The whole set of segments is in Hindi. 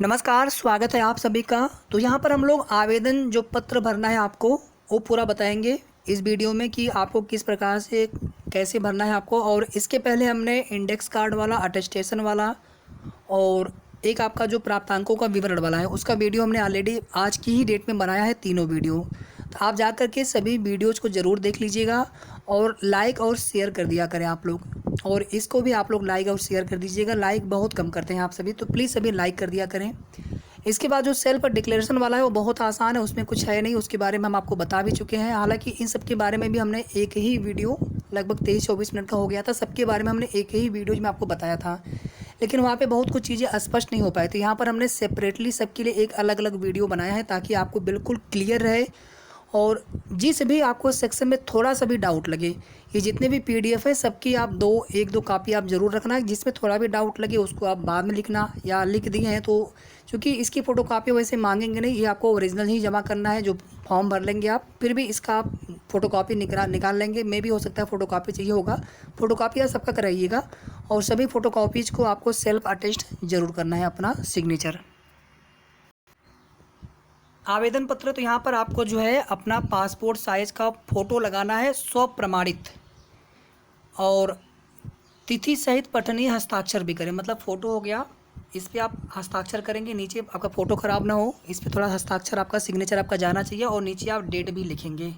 नमस्कार, स्वागत है आप सभी का। तो यहाँ पर हम लोग आवेदन जो पत्र भरना है आपको वो पूरा बताएंगे इस वीडियो में कि आपको किस प्रकार से कैसे भरना है आपको। और इसके पहले हमने इंडेक्स कार्ड वाला, अटेस्टेशन वाला और एक आपका जो प्राप्तांकों का विवरण वाला है उसका वीडियो हमने ऑलरेडी आज की ही डेट में बनाया है, तीनों वीडियो। तो आप जा कर के सभी वीडियोज़ को ज़रूर देख लीजिएगा और लाइक और शेयर कर दिया करें आप लोग, और इसको भी आप लोग लाइक और शेयर कर दीजिएगा। लाइक बहुत कम करते हैं आप सभी, तो प्लीज़ सभी लाइक कर दिया करें। इसके बाद जो सेल्फ डिक्लेरेशन वाला है वो बहुत आसान है, उसमें कुछ है नहीं, उसके बारे में हम आपको बता भी चुके हैं। हालांकि इन सब के बारे में भी हमने एक ही वीडियो लगभग 23-24 मिनट का हो गया था, सबके बारे में हमने एक ही वीडियो में आपको बताया था, लेकिन वहाँ पे बहुत कुछ चीज़ें स्पष्ट नहीं हो पाई। तो यहाँ पर हमने सेपरेटली सबके लिए एक अलग अलग वीडियो बनाया है ताकि आपको बिल्कुल क्लियर रहे। और जिस भी आपको सेक्शन में थोड़ा सा भी डाउट लगे, ये जितने भी पीडीएफ है सबकी आप एक दो कापी आप ज़रूर रखना। जिसमें थोड़ा भी डाउट लगे उसको आप बाद में लिखना, या लिख दिए हैं तो क्योंकि इसकी फ़ोटो कापी वैसे मांगेंगे नहीं, ये आपको ओरिजिनल ही जमा करना है। जो फॉर्म भर लेंगे आप, फिर भी इसका आप फ़ोटो कापी निकाल लेंगे। मे भी हो सकता है फ़ोटो कापी चाहिए होगा, फ़ोटो कापी आप सबका कराइएगा। और सभी फ़ोटो कापीज़ को आपको सेल्फ अटेस्ट ज़रूर करना है, अपना सिग्नेचर। आवेदन पत्र तो यहाँ पर आपको जो है अपना पासपोर्ट साइज़ का फ़ोटो लगाना है, स्व प्रमाणित, और तिथि सहित पठनीय हस्ताक्षर भी करें। मतलब फ़ोटो हो गया, इस पर आप हस्ताक्षर करेंगे, नीचे आपका फ़ोटो ख़राब ना हो, इस पर थोड़ा हस्ताक्षर आपका सिग्नेचर आपका जाना चाहिए, और नीचे आप डेट भी लिखेंगे।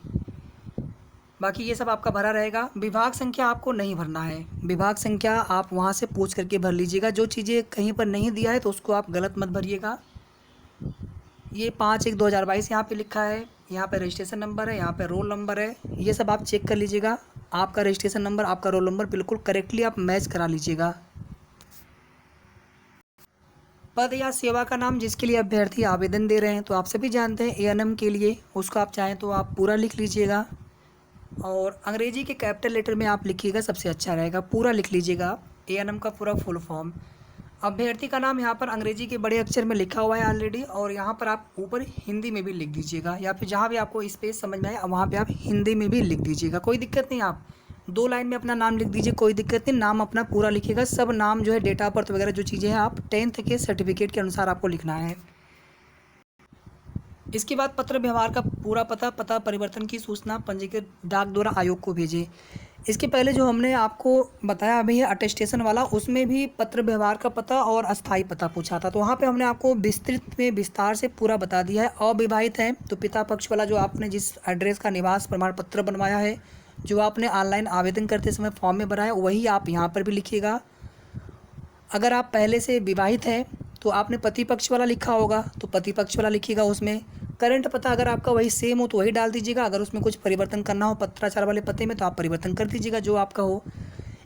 बाकी ये सब आपका भरा रहेगा। विभाग संख्या आपको नहीं भरना है, विभाग संख्या आप वहाँ से पूछ करके भर लीजिएगा। जो चीज़ें कहीं पर नहीं दिया है तो उसको आप गलत मत भरिएगा। ये 5/1/2022 यहाँ पे लिखा है, यहाँ पे रजिस्ट्रेशन नंबर है, यहाँ पे रोल नंबर है, ये सब आप चेक कर लीजिएगा। आपका रजिस्ट्रेशन नंबर, आपका रोल नंबर बिल्कुल करेक्टली आप मैच करा लीजिएगा। पद या सेवा का नाम जिसके लिए अभ्यर्थी आवेदन दे रहे हैं, तो आप सभी जानते हैं एएनएम के लिए, उसको आप चाहें तो आप पूरा लिख लीजिएगा। और अंग्रेजी के कैपिटल लेटर में आप लिखिएगा, सबसे अच्छा रहेगा, पूरा लिख लीजिएगा आप एएनएम का पूरा फुल फॉर्म। अभ्यर्थी का नाम यहाँ पर अंग्रेजी के बड़े अक्षर में लिखा हुआ है ऑलरेडी, और यहाँ पर आप ऊपर हिंदी में भी लिख दीजिएगा, या फिर जहाँ भी आपको स्पेस समझ में आए वहाँ पे आप हिंदी में भी लिख दीजिएगा, कोई दिक्कत नहीं। आप 2 लाइन में अपना नाम लिख दीजिए, कोई दिक्कत नहीं। नाम अपना पूरा लिखिएगा, सब नाम जो है, डेट ऑफ बर्थ वगैरह जो चीज़ें हैं आप 10th के सर्टिफिकेट के अनुसार आपको लिखना है। इसके बाद पत्र व्यवहार का पूरा पता परिवर्तन की सूचना पंजीकृत डाक द्वारा आयोग को भेजें। इसके पहले जो हमने आपको बताया अभी है अटेस्टेशन वाला, उसमें भी पत्र व्यवहार का पता और अस्थाई पता पूछा था, तो वहाँ पे हमने आपको विस्तृत में विस्तार से पूरा बता दिया है। अविवाहित है तो पिता पक्ष वाला जो आपने जिस एड्रेस का निवास प्रमाण पत्र बनवाया है, जो आपने ऑनलाइन आवेदन करते समय फॉर्म में भरा है, वही आप यहाँ पर भी लिखिएगा। अगर आप पहले से विवाहित हैं तो आपने पति पक्ष वाला लिखा होगा, तो पति पक्ष वाला लिखिएगा। उसमें करंट पता अगर आपका वही सेम हो तो वही डाल दीजिएगा। अगर उसमें कुछ परिवर्तन करना हो पत्राचार वाले पते में, तो आप परिवर्तन कर दीजिएगा जो आपका हो।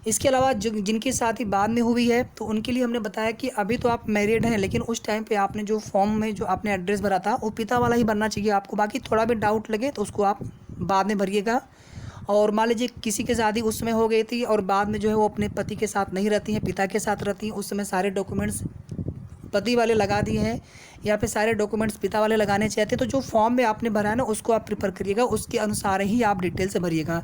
इसके अलावा जो जिनकी शादी बाद में हुई है, तो उनके लिए हमने बताया कि अभी तो आप मैरिड हैं, लेकिन उस टाइम पे आपने जो फॉर्म में जो आपने एड्रेस भरा था वो पिता वाला ही भरना चाहिए आपको। बाकी थोड़ा भी डाउट लगे तो उसको आप बाद में भरिएगा। और मान लीजिए किसी की शादी उस समय हो गई थी और बाद में जो है वो अपने पति के साथ नहीं रहती हैं, पिता के साथ रहती हैं, उस समय सारे डॉक्यूमेंट्स पति वाले लगा दिए हैं, या फिर सारे डॉक्यूमेंट्स पिता वाले लगाने चाहते हैं, तो जो फॉर्म में आपने भरा है ना उसको आप प्रिफर करिएगा, उसके अनुसार ही आप डिटेल से भरिएगा।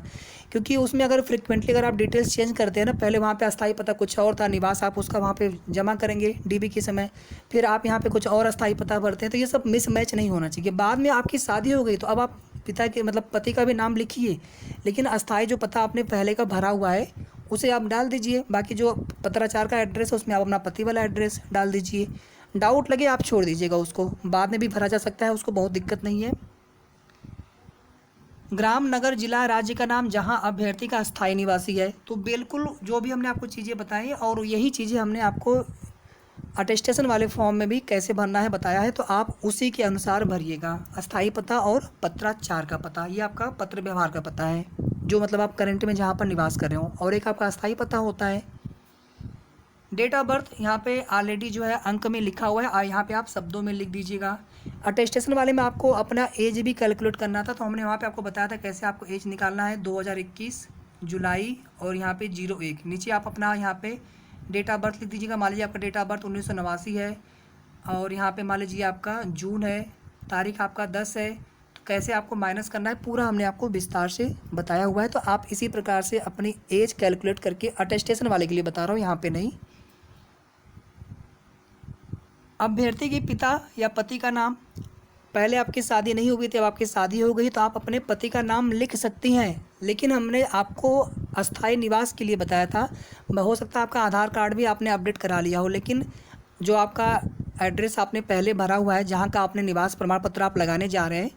क्योंकि उसमें अगर फ्रिक्वेंटली अगर आप डिटेल्स चेंज करते हैं ना, पहले वहाँ पे अस्थायी पता कुछ और था, निवास आप उसका वहाँ पे जमा करेंगे डीबी के समय, फिर आप यहाँ पे कुछ और अस्थायी पता भरते हैं, तो ये सब मिसमैच नहीं होना चाहिए। बाद में आपकी शादी हो गई तो अब आप पिता के मतलब पति का भी नाम लिखिए, लेकिन अस्थायी जो पता आपने पहले का भरा हुआ है उसे आप डाल दीजिए। बाकी जो पत्राचार का एड्रेस है उसमें आप अपना पति वाला एड्रेस डाल दीजिए। डाउट लगे आप छोड़ दीजिएगा, उसको बाद में भी भरा जा सकता है, उसको बहुत दिक्कत नहीं है। ग्राम, नगर, जिला, राज्य का नाम जहां अभ्यर्थी का स्थायी निवासी है, तो बिल्कुल जो भी हमने आपको चीज़ें बताई और यही चीज़ें हमने आपको अटेस्टेशन वाले फॉर्म में भी कैसे भरना है बताया है, तो आप उसी के अनुसार भरिएगा। अस्थाई पता और पत्राचार का पता, ये आपका पत्र व्यवहार का पता है, जो मतलब आप करंट में जहाँ पर निवास कर रहे हो, और एक आपका अस्थाई पता होता है। डेट ऑफ बर्थ यहाँ पे ऑलरेडी जो है अंक में लिखा हुआ है, और यहाँ पे आप शब्दों में लिख दीजिएगा। अटेस्टेशन वाले में आपको अपना एज भी कैलकुलेट करना था, तो हमने वहाँ पे आपको बताया था कैसे आपको एज निकालना है। 2021 जुलाई और यहाँ पे 01, नीचे आप अपना यहाँ पे डेट ऑफ बर्थ लिख दीजिएगा। मान लीजिए आपका डेट ऑफ बर्थ 1989 है, और यहाँ पे मान लीजिए आपका जून है, तारीख आपका 10 है, तो कैसे आपको माइनस करना है पूरा हमने आपको विस्तार से बताया हुआ है। तो आप इसी प्रकार से अपनी एज कैलकुलेट करके, अटेस्टेशन वाले के लिए बता रहा हूँ, यहाँ पे नहीं। अभ्यर्थी के पिता या पति का नाम, पहले आपकी शादी नहीं हुई थी, अब आपकी शादी हो गई तो आप अपने पति का नाम लिख सकती हैं, लेकिन हमने आपको अस्थायी निवास के लिए बताया था। हो सकता है आपका आधार कार्ड भी आपने अपडेट करा लिया हो, लेकिन जो आपका एड्रेस आपने पहले भरा हुआ है, जहाँ का आपने निवास प्रमाण पत्र आप लगाने जा रहे हैं,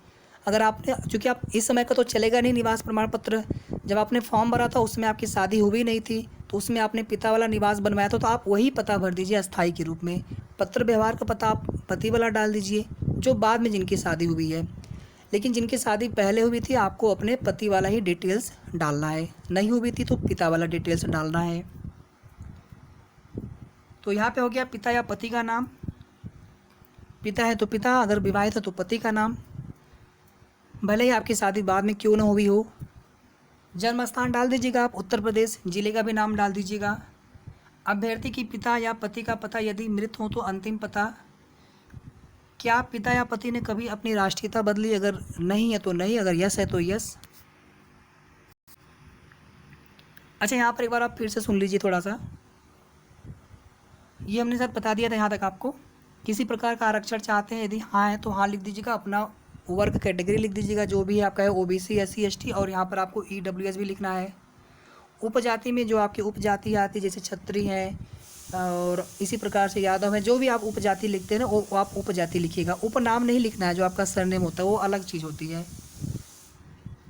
अगर आपने, चूँकि आप इस समय का तो चलेगा नहीं निवास प्रमाण पत्र, जब आपने फॉर्म भरा था उसमें आपकी शादी हुई नहीं थी, तो उसमें आपने पिता वाला निवास बनवाया था, तो आप वही पता भर दीजिए अस्थायी के रूप में। पत्र व्यवहार का पता आप पति वाला डाल दीजिए, जो बाद में जिनकी शादी हुई है। लेकिन जिनकी शादी पहले हुई थी आपको अपने पति वाला ही डिटेल्स डालना है, नहीं हुई थी तो पिता वाला डिटेल्स डालना है। तो यहाँ पे हो गया पिता या पति का नाम, पिता है तो पिता, अगर विवाहित है तो पति का नाम, भले ही आपकी शादी बाद में क्यों ना हुई हो। जन्म स्थान डाल दीजिएगा आप उत्तर प्रदेश, जिले का भी नाम डाल दीजिएगा। अभ्यर्थी की पिता या पति का पता यदि मृत हो तो अंतिम पता। क्या पिता या पति ने कभी अपनी राष्ट्रीयता बदली, अगर नहीं है तो नहीं, अगर यस है तो यस। अच्छा, यहाँ पर एक बार आप फिर से सुन लीजिए थोड़ा सा, ये हमने सर बता दिया था यहाँ तक आपको। किसी प्रकार का आरक्षण चाहते हैं, यदि हाँ है तो हाँ लिख दीजिएगा, अपना वर्ग कैटेगरी लिख दीजिएगा जो भी है आपका है, ओबीसी, एससी, एसटी, और यहाँ पर आपको ईडब्ल्यूएस भी लिखना है। उपजाति में जो आपकी उपजाति आती है, जैसे छत्री है और इसी प्रकार से यादव है, जो भी आप उपजाति लिखते हैं ना वो आप उपजाति लिखिएगा, उपनाम नहीं लिखना है, जो आपका सरनेम होता है वो अलग चीज़ होती है।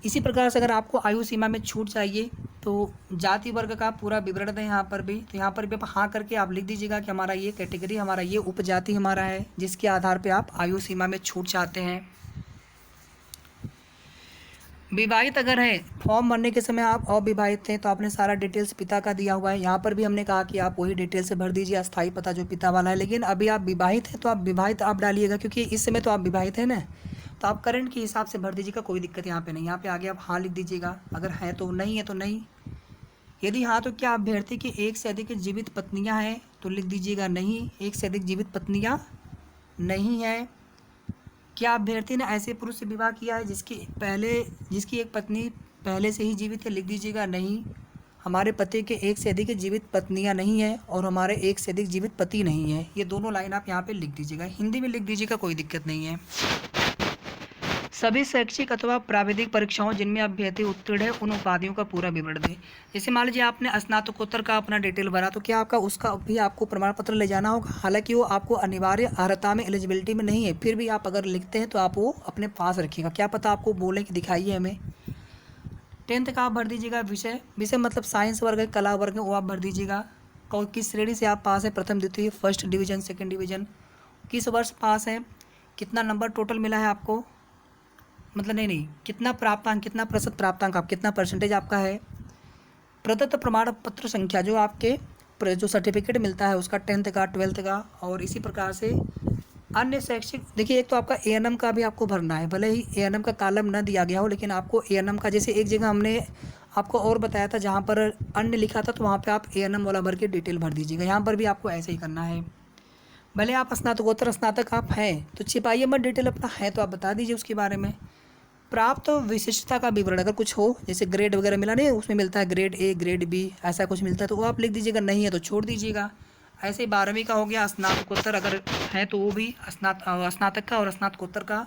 इसी प्रकार से अगर आपको आयु सीमा में छूट चाहिए तो जाति वर्ग का पूरा विवरण दें यहाँ पर भी, तो यहाँ पर भी आप हाँ करके आप लिख दीजिएगा कि हमारा ये कैटेगरी, हमारा ये उपजाति हमारा है, जिसके आधार पे आप आयु सीमा में छूट चाहते हैं। विवाहित अगर है, फॉर्म भरने के समय आप अविवाहित थे तो आपने सारा डिटेल्स पिता का दिया हुआ है, यहाँ पर भी हमने कहा कि आप वही डिटेल से भर दीजिए, अस्थायी पता जो पिता वाला है। लेकिन अभी आप विवाहित हैं तो आप विवाहित आप डालिएगा, क्योंकि इस समय तो आप विवाहित हैं ना, तो आप करंट के हिसाब से भर दीजिएगा, कोई दिक्कत यहाँ पे नहीं। यहाँ पे आगे आप हाँ लिख दीजिएगा, अगर है तो, नहीं है तो नहीं। यदि हाँ तो क्या अभ्यर्थी की एक से अधिक जीवित पत्नियाँ हैं तो लिख दीजिएगा नहीं, एक से अधिक जीवित पत्नियाँ नहीं है। क्या अभ्यर्थी ने ऐसे पुरुष से विवाह किया है जिसकी एक पत्नी पहले से ही जीवित है, लिख दीजिएगा नहीं, हमारे पति के एक से अधिक जीवित पत्नियां नहीं है और हमारे एक से अधिक जीवित पति नहीं है। ये दोनों लाइन आप यहाँ पे लिख दीजिएगा, हिंदी में लिख दीजिएगा, कोई दिक्कत नहीं है। सभी शैक्षिक अथवा प्राविधिक परीक्षाओं जिनमें अभ्यर्थी उत्तीर्ण है उन उपाधियों का पूरा विवरण दें। जैसे मान लीजिए आपने स्नातकोत्तर का अपना डिटेल भरा, तो क्या आपका उसका भी आपको प्रमाण पत्र ले जाना होगा, हालांकि वो आपको अनिवार्य अर्हता में एलिजिबिलिटी में नहीं है, फिर भी आप अगर लिखते हैं तो आप वो अपने पास रखिएगा, क्या पता आपको बोले कि दिखाइए हमें। 10th का आप भर दीजिएगा, विषय मतलब साइंस वर्ग है, कला वर्ग है, वो आप भर दीजिएगा। किस श्रेणी से आप पास है, प्रथम द्वितीय, फर्स्ट डिवीजन, सेकेंड डिवीजन, किस वर्ष पास है, कितना नंबर टोटल मिला है आपको, मतलब नहीं, कितना प्राप्तांक, कितना प्रतिशत प्राप्तांक, आप कितना परसेंटेज आपका है। प्रदत्त प्रमाण पत्र संख्या, जो आपके जो सर्टिफिकेट मिलता है उसका 10th का, 12th का, और इसी प्रकार से अन्य शैक्षिक। देखिए, एक तो आपका एएनएम का भी आपको भरना है, भले ही एएनएम का कॉलम न दिया गया हो, लेकिन आपको एएनएम का, जैसे एक जगह हमने आपको और बताया था जहाँ पर अन्य लिखा था, तो वहाँ पे आप एएनएम वाला भर के डिटेल भर दीजिएगा, यहाँ पर भी आपको ऐसे ही करना है। भले आप स्नातकोत्तर स्नातक आप हैं तो छिपाइए मत डिटेल, अपना है तो आप बता दीजिए उसके बारे में। प्राप्त विशिष्टता का विवरण अगर कुछ हो, जैसे ग्रेड वगैरह मिला नहीं, उसमें मिलता है ग्रेड ए, ग्रेड बी, ऐसा कुछ मिलता है तो वो आप लिख दीजिएगा, नहीं है तो छोड़ दीजिएगा। ऐसे 12वीं का हो गया, स्नातकोत्तर अगर है तो वो भी स्नातक का और स्नातकोत्तर का।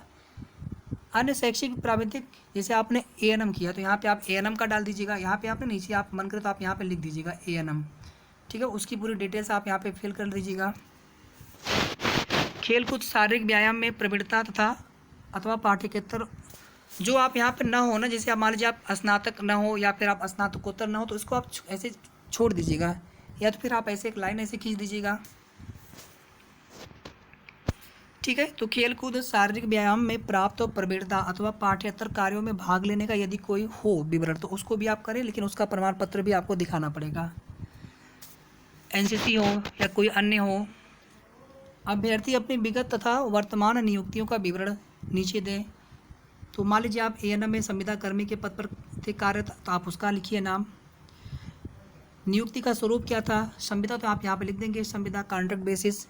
अन्य शैक्षिक प्राविधिक, जैसे आपने एएनएम किया तो यहाँ पे आप एएनएम का डाल दीजिएगा, यहाँ पे आपने नीचे आप मन करे तो आप यहाँ पे लिख दीजिएगा एएनएम, ठीक है, उसकी पूरी डिटेल्स आप यहाँ पे फिल कर दीजिएगा। खेलकूद शारीरिक व्यायाम में प्रवीणता तथा अथवा पाठ्येतर जो आप यहाँ पे ना हो ना, जैसे आप मान लीजिए आप स्नातक ना हो या फिर आप स्नातकोत्तर ना हो, तो इसको आप ऐसे छोड़ दीजिएगा, या तो फिर आप ऐसे एक लाइन ऐसे खींच दीजिएगा, ठीक है। तो खेल कूद शारीरिक व्यायाम में प्राप्त प्रवीणता अथवा पाठ्येतर कार्यों में भाग लेने का यदि कोई हो विवरण तो उसको भी आप करें, लेकिन उसका प्रमाण पत्र भी आपको दिखाना पड़ेगा, एनसीसी हो या कोई अन्य हो। अभ्यर्थी अपनी विगत तथा वर्तमान नियुक्तियों का विवरण नीचे दें। तो मान लीजिए आप एएनएम में संविदा कर्मी के पद पर थे कार्यरत, तो आप उसका लिखिए नाम। नियुक्ति का स्वरूप क्या था, संविदा तो आप यहाँ पे लिख देंगे, संविदा कॉन्ट्रैक्ट बेसिस।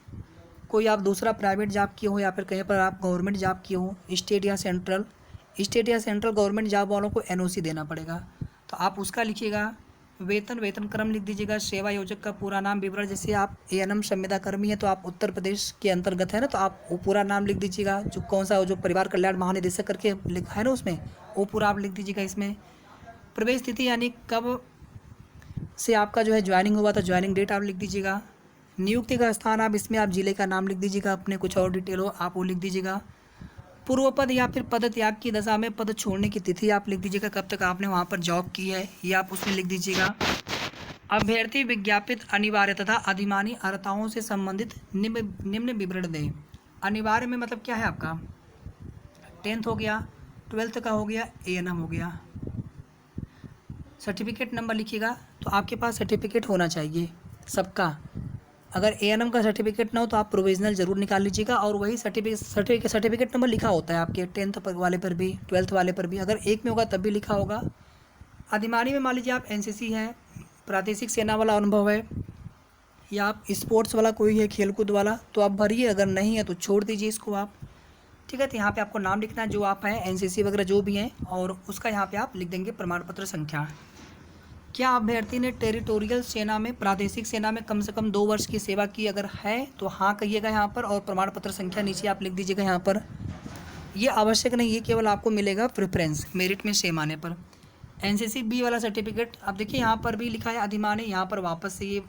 कोई आप दूसरा प्राइवेट जॉब किए हो या फिर कहीं पर आप गवर्नमेंट जॉब किए हो, स्टेट या सेंट्रल गवर्नमेंट जॉब वालों को एनओसी देना पड़ेगा, तो आप उसका लिखिएगा। वेतन क्रम लिख दीजिएगा। सेवा योजक का पूरा नाम विवरण, जैसे आप एएनएम संविदा कर्मी है तो आप उत्तर प्रदेश के अंतर्गत है ना, तो आप वो पूरा नाम लिख दीजिएगा। जो कौन सा जो परिवार कल्याण महानिदेशक करके लिखा है ना उसमें, वो पूरा आप लिख दीजिएगा इसमें। प्रवेश तिथि यानी कब से आपका जो है ज्वाइनिंग हुआ था, ज्वाइनिंग डेट आप लिख दीजिएगा। नियुक्ति का स्थान आप इसमें आप जिले का नाम लिख दीजिएगा, अपने कुछ और डिटेल हो आप वो लिख दीजिएगा। पूर्व पद या फिर पद त्याग की दशा में पद छोड़ने की तिथि आप लिख दीजिएगा, कब तक आपने वहाँ पर जॉब की है ये आप उसमें लिख दीजिएगा। अभ्यर्थी विज्ञापित अनिवार्य तथा अधिमानी अर्हताओं से संबंधित निम्न विवरण दें। अनिवार्य में मतलब क्या है आपका, 10th हो गया, 12th का हो गया, एएनएम हो गया। सर्टिफिकेट नंबर लिखिएगा, तो आपके पास सर्टिफिकेट होना चाहिए सबका। अगर एएनएम का सर्टिफिकेट ना हो तो आप प्रोविजनल ज़रूर निकाल लीजिएगा, और वही सर्टिफिकेट नंबर लिखा होता है आपके 10th वाले पर भी, 12th वाले पर भी, अगर एक में होगा तब भी लिखा होगा। अधिमानी में मान लीजिए आप एनसीसी हैं, प्रादेशिक सेना वाला अनुभव है, या आप स्पोर्ट्स वाला कोई है, खेलकूद वाला, तो आप भरिए, अगर नहीं है तो छोड़ दीजिए इसको आप। ठीक है, तो यहाँ पे आपको नाम लिखना है जो आप हैं, एनसीसी वगैरह जो भी हैं, और उसका यहाँ पे आप लिख देंगे प्रमाण पत्र संख्या। क्या अभ्यर्थी ने टेरिटोरियल सेना में, प्रादेशिक सेना में कम से कम 2 वर्ष की सेवा की, अगर है तो हाँ कहिएगा यहाँ पर, और प्रमाण पत्र संख्या नीचे आप लिख दीजिएगा यहाँ पर। ये आवश्यक नहीं, ये केवल आपको मिलेगा प्रेफरेंस मेरिट में सेम आने पर। एनसीसी बी वाला सर्टिफिकेट, अब देखिए यहाँ पर भी लिखा है अधिमानी, यहाँ पर वापस से ये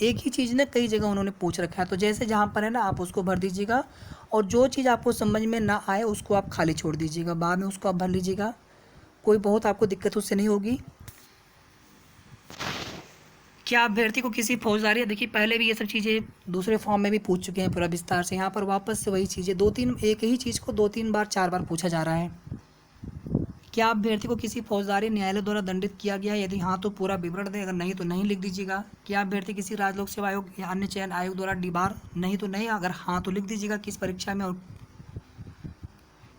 एक ही चीज़ ना कई जगह उन्होंने पूछ रखा है, तो जैसे जहाँ पर है ना आप उसको भर दीजिएगा, और जो चीज़ आपको समझ में ना आए उसको आप खाली छोड़ दीजिएगा, बाद में उसको आप भर लीजिएगा, कोई बहुत आपको दिक्कत उससे नहीं होगी। क्या अभ्यर्थी को किसी फौजदारी, देखिए पहले भी ये सब चीज़ें दूसरे फॉर्म में भी पूछ चुके हैं पूरा विस्तार से, यहाँ पर वापस से वही चीज़ें 2-3, एक ही चीज़ को 2-3 बार 4 बार पूछा जा रहा है। क्या अभ्यर्थी को किसी फौजदारी न्यायालय द्वारा दंडित किया गया है, यदि हाँ तो पूरा विवरण दें, अगर नहीं तो नहीं लिख दीजिएगा। क्या अभ्यर्थी किसी राज्य लोक सेवा आयोग या अन्य चयन आयोग द्वारा डिबार, नहीं तो नहीं, अगर हाँ तो लिख दीजिएगा किस परीक्षा में। और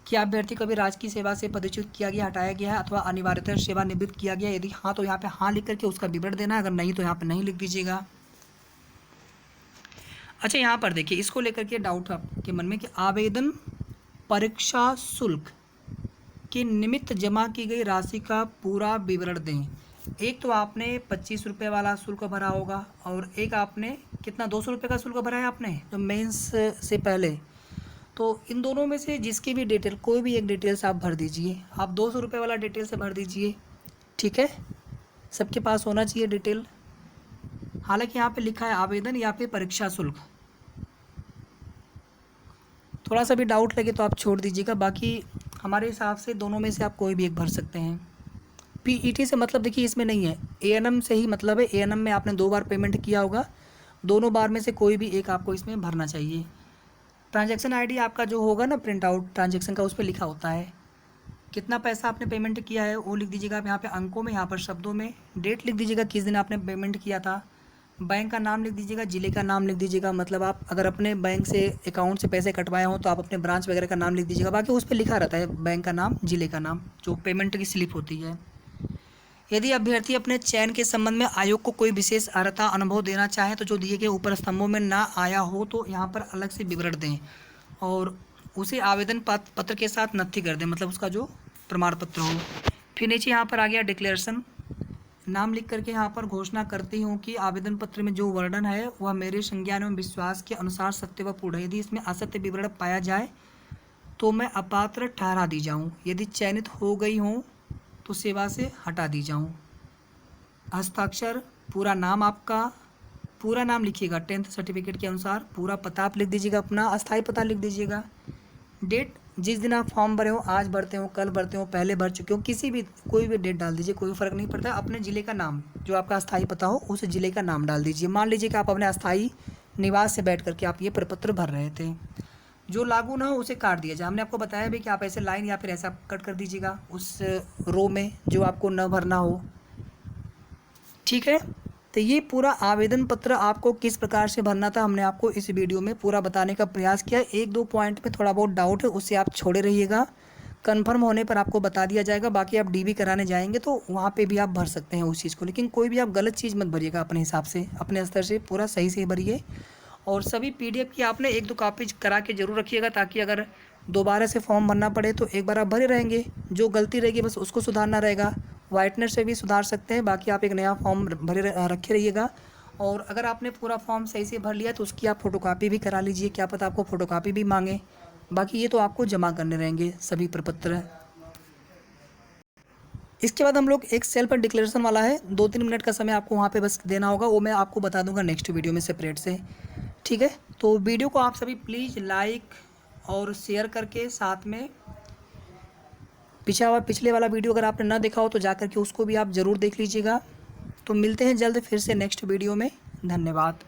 क्या अभ्यर्थी को भी राजकीय सेवा से पदच्युत किया गया, हटाया गया है, अथवा अनिवार्यतः सेवा निवृत्त किया गया, यदि हाँ तो यहाँ पे हाँ लिख करके उसका विवरण देना है, अगर नहीं तो यहाँ पे नहीं लिख दीजिएगा। अच्छा, यहाँ पर देखिए इसको लेकर के डाउट आपके मन में कि आवेदन परीक्षा शुल्क के निमित्त जमा की गई राशि का पूरा विवरण दें। एक तो आपने 25 रुपये वाला शुल्क भरा होगा, और एक आपने कितना 200 रुपये का शुल्क भरा है आपने जो मेंस से पहले, तो इन दोनों में से जिसकी भी डिटेल, कोई भी एक डिटेल्स आप भर दीजिए। आप 200 रुपये वाला डिटेल से भर दीजिए, ठीक है, सबके पास होना चाहिए डिटेल। हालांकि यहाँ पे लिखा है आवेदन या फिर परीक्षा शुल्क, थोड़ा सा भी डाउट लगे तो आप छोड़ दीजिएगा, बाकी हमारे हिसाब से दोनों में से आप कोई भी एक भर सकते हैं। पीईटी से मतलब देखिए इसमें नहीं है, एएनएम से ही मतलब है। एएनएम में आपने 2 बार पेमेंट किया होगा, दोनों बार में से कोई भी एक आपको इसमें भरना चाहिए। ट्रांजैक्शन आईडी आपका जो होगा ना प्रिंट आउट ट्रांजैक्शन का, उस पर लिखा होता है कितना पैसा आपने पेमेंट किया है, वो लिख दीजिएगा आप यहाँ पे अंकों में, यहाँ पर शब्दों में। डेट लिख दीजिएगा किस दिन आपने पेमेंट किया था। बैंक का नाम लिख दीजिएगा, जिले का नाम लिख दीजिएगा, मतलब आप अगर अपने बैंक से अकाउंट से पैसे कटवाए हों तो आप अपने ब्रांच वगैरह का नाम लिख दीजिएगा, बाकी उस पर लिखा रहता है बैंक का नाम, जिले का नाम, जो पेमेंट की स्लिप होती है। यदि अभ्यर्थी अपने चयन के संबंध में आयोग को कोई विशेष अर्हता अनुभव देना चाहे तो जो दिए गए ऊपर स्तंभों में ना आया हो तो यहाँ पर अलग से विवरण दें, और उसे आवेदन पत्र के साथ नत्थी कर दें, मतलब उसका जो प्रमाण पत्र हो। फिर नीचे यहाँ पर आ गया डिक्लेरेशन, नाम लिख करके यहाँ पर घोषणा करती हूँ कि आवेदन पत्र में जो वर्णन है वह मेरे संज्ञान एवं विश्वास के अनुसार सत्य व पूर्ण है। यदि इसमें असत्य विवरण पाया जाए तो मैं अपात्र ठहरा दी जाऊँ, यदि चयनित हो गई हूँ तो सेवा से हटा दी जाऊँ। हस्ताक्षर, पूरा नाम, आपका पूरा नाम लिखिएगा 10th सर्टिफिकेट के अनुसार, पूरा पता आप लिख दीजिएगा, अपना अस्थायी पता लिख दीजिएगा। डेट, जिस दिन आप फॉर्म भरे हो, आज भरते हो, कल भरते हो, पहले भर चुके हो, किसी भी कोई भी डेट डाल दीजिए, कोई फ़र्क नहीं पड़ता। अपने ज़िले का नाम, जो आपका अस्थायी पता हो उस ज़िले का नाम डाल दीजिए। मान लीजिए कि आप अपने अस्थायी निवास से बैठ करके आप ये प्रपत्र भर रहे थे, जो लागू ना हो उसे काट दिया जाए। हमने आपको बताया भी कि आप ऐसे लाइन या फिर ऐसा कट कर दीजिएगा उस रो में जो आपको न भरना हो, ठीक है। तो ये पूरा आवेदन पत्र आपको किस प्रकार से भरना था हमने आपको इस वीडियो में पूरा बताने का प्रयास किया। 1-2 पॉइंट में थोड़ा बहुत डाउट है, उससे आप छोड़े रहिएगा, कंफर्म होने पर आपको बता दिया जाएगा। बाकी आप डीबी कराने जाएंगे तो वहाँ पे भी आप भर सकते हैं उस चीज़ को, लेकिन कोई भी आप गलत चीज़ मत भरिएगा, अपने हिसाब से, अपने स्तर से पूरा सही से भरिए। और सभी PDF की आपने 1-2 कॉपी करा के ज़रूर रखिएगा, ताकि अगर दोबारा से फॉर्म भरना पड़े तो एक बार आप भरे रहेंगे, जो गलती रहेगी बस उसको सुधारना रहेगा, वाइटनर से भी सुधार सकते हैं। बाकी आप एक नया फॉर्म भरे रखे रहिएगा। और अगर आपने पूरा फॉर्म सही से भर लिया तो उसकी आप फ़ोटोकॉपी भी करा लीजिए, क्या पता आपको फ़ोटोकॉपी भी मांगे। बाकी ये तो आपको जमा करने रहेंगे सभी प्रपत्र। इसके बाद हम लोग एक सेल्फ डिक्लेरेशन वाला है, 2-3 मिनट का समय आपको वहाँ पे बस देना होगा, वो मैं आपको बता दूंगा नेक्स्ट वीडियो में सेपरेट से। ठीक है, तो वीडियो को आप सभी प्लीज़ लाइक और शेयर करके साथ में पिछले वाला वीडियो अगर आपने ना देखा हो तो जा करके उसको भी आप ज़रूर देख लीजिएगा। तो मिलते हैं जल्द फिर से नेक्स्ट वीडियो में। धन्यवाद।